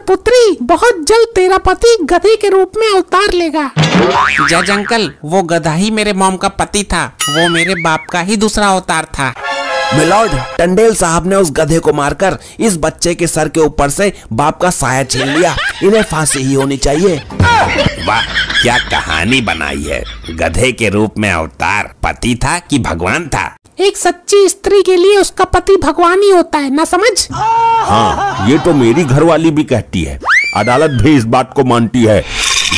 पुत्री, बहुत जल्द तेरा पति गधे के रूप में अवतार लेगा। जज अंकल, वो गधा ही मेरे मॉम का पति था, वो मेरे बाप का ही दूसरा अवतार था। मिलॉर्ड, टंडेल साहब ने उस गधे को मारकर इस बच्चे के सर के ऊपर से बाप का साया छीन लिया। इन्हें फांसी ही होनी चाहिए। वाह, क्या कहानी बनाई है। गधे के रूप में अवतार पति था कि भगवान था? एक सच्ची स्त्री के लिए उसका पति भगवान ही होता है, ना समझ? हाँ, ये तो मेरी घरवाली भी कहती है। अदालत भी इस बात को मानती है।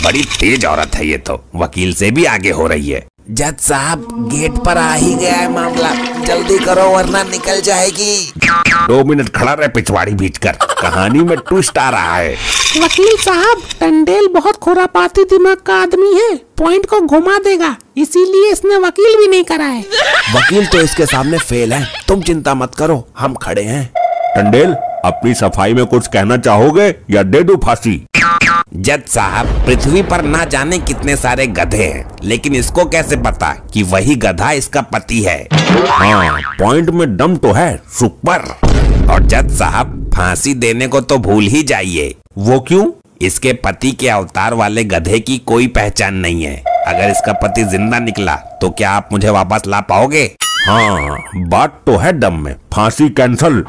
बड़ी तेज औरत है ये तो, वकील से भी आगे हो रही है। जज साहब, गेट पर आ ही गया है मामला, जल्दी करो वरना निकल जाएगी। 2 मिनट खड़ा रहे पिछवाड़ी भींचकर, कहानी में ट्विस्ट आ रहा है। वकील साहब, टंडेल बहुत खुरापाती दिमाग का आदमी है, पॉइंट को घुमा देगा, इसीलिए इसने वकील भी नहीं करा है। वकील तो इसके सामने फेल है, तुम चिंता मत करो, हम खड़े हैं। टंडेल, अपनी सफाई में कुछ कहना चाहोगे या दे दूं फांसी? जज साहब, पृथ्वी पर ना जाने कितने सारे गधे हैं, लेकिन इसको कैसे पता कि वही गधा इसका पति है? हाँ, पॉइंट में दम तो है, सुपर। और जज साहब, फांसी देने को तो भूल ही जाइए। वो क्यों? इसके पति के अवतार वाले गधे की कोई पहचान नहीं है। अगर इसका पति जिंदा निकला तो क्या आप मुझे वापस ला पाओगे? हाँ, बात तो है दम में। फांसी कैंसल।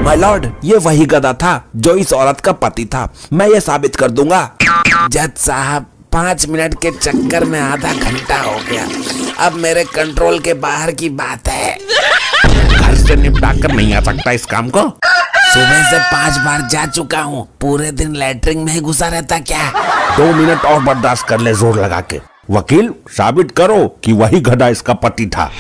माय लॉर्ड, ये वही गधा था जो इस औरत का पति था, मैं ये साबित कर दूंगा। जज साहब, 5 मिनट के चक्कर में आधा घंटा हो गया, अब मेरे कंट्रोल के बाहर की बात है। घर से निपटा कर नहीं आ सकता इस काम को? सुबह से 5 बार जा चुका हूँ, पूरे दिन लैट्रिन में ही घुसा रहता क्या? 2 मिनट और बर्दाश्त कर ले जोर लगा के। वकील, साबित करो कि वही गधा इसका पति था।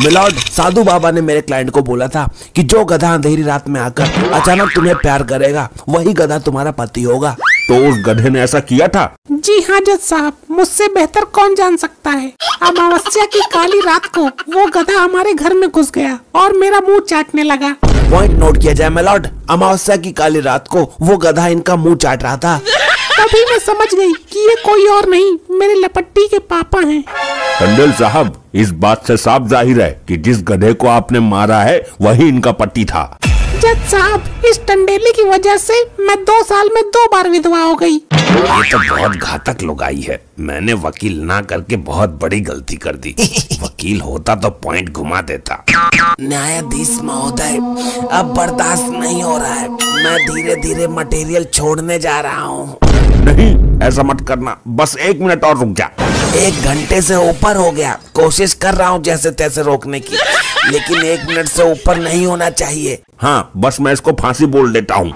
मिलॉर्ड, साधु बाबा ने मेरे क्लाइंट को बोला था कि जो गधा अंधेरी रात में आकर अचानक तुम्हें प्यार करेगा, वही गधा तुम्हारा पति होगा। तो उस गधे ने ऐसा किया था? जी हाँ जज साहब, मुझसे बेहतर कौन जान सकता है। अमावस्या की काली रात को वो गधा हमारे घर में घुस गया और मेरा मुंह चाटने लगा। पॉइंट नोट किया जाए मिलॉर्ड, अमावस्या की काली रात को वो गधा इनका मुंह चाट रहा था। तभी मैं समझ गई कि ये कोई और नहीं, मेरे लपट्टी के पापा हैं। टंडेल साहब, इस बात से साफ जाहिर है कि जिस गधे को आपने मारा है वही इनका पति था। जज साहब, इस टंडेली की वजह से मैं 2 साल में 2 बार विधवा हो गई। ये तो बहुत घातक लुगाई है। मैंने वकील ना करके बहुत बड़ी गलती कर दी। वकील होता तो पॉइंट घुमा देता। न्यायाधीश महोदय, अब बर्दाश्त नहीं हो रहा है, मैं धीरे धीरे मटेरियल छोड़ने जा रहा हूँ। नहीं, ऐसा मत करना, बस 1 मिनट और रुक जा। 1 घंटे से ऊपर हो गया, कोशिश कर रहा हूँ जैसे तैसे रोकने की, लेकिन 1 मिनट से ऊपर नहीं होना चाहिए। हाँ, बस मैं इसको फांसी बोल देता हूँ।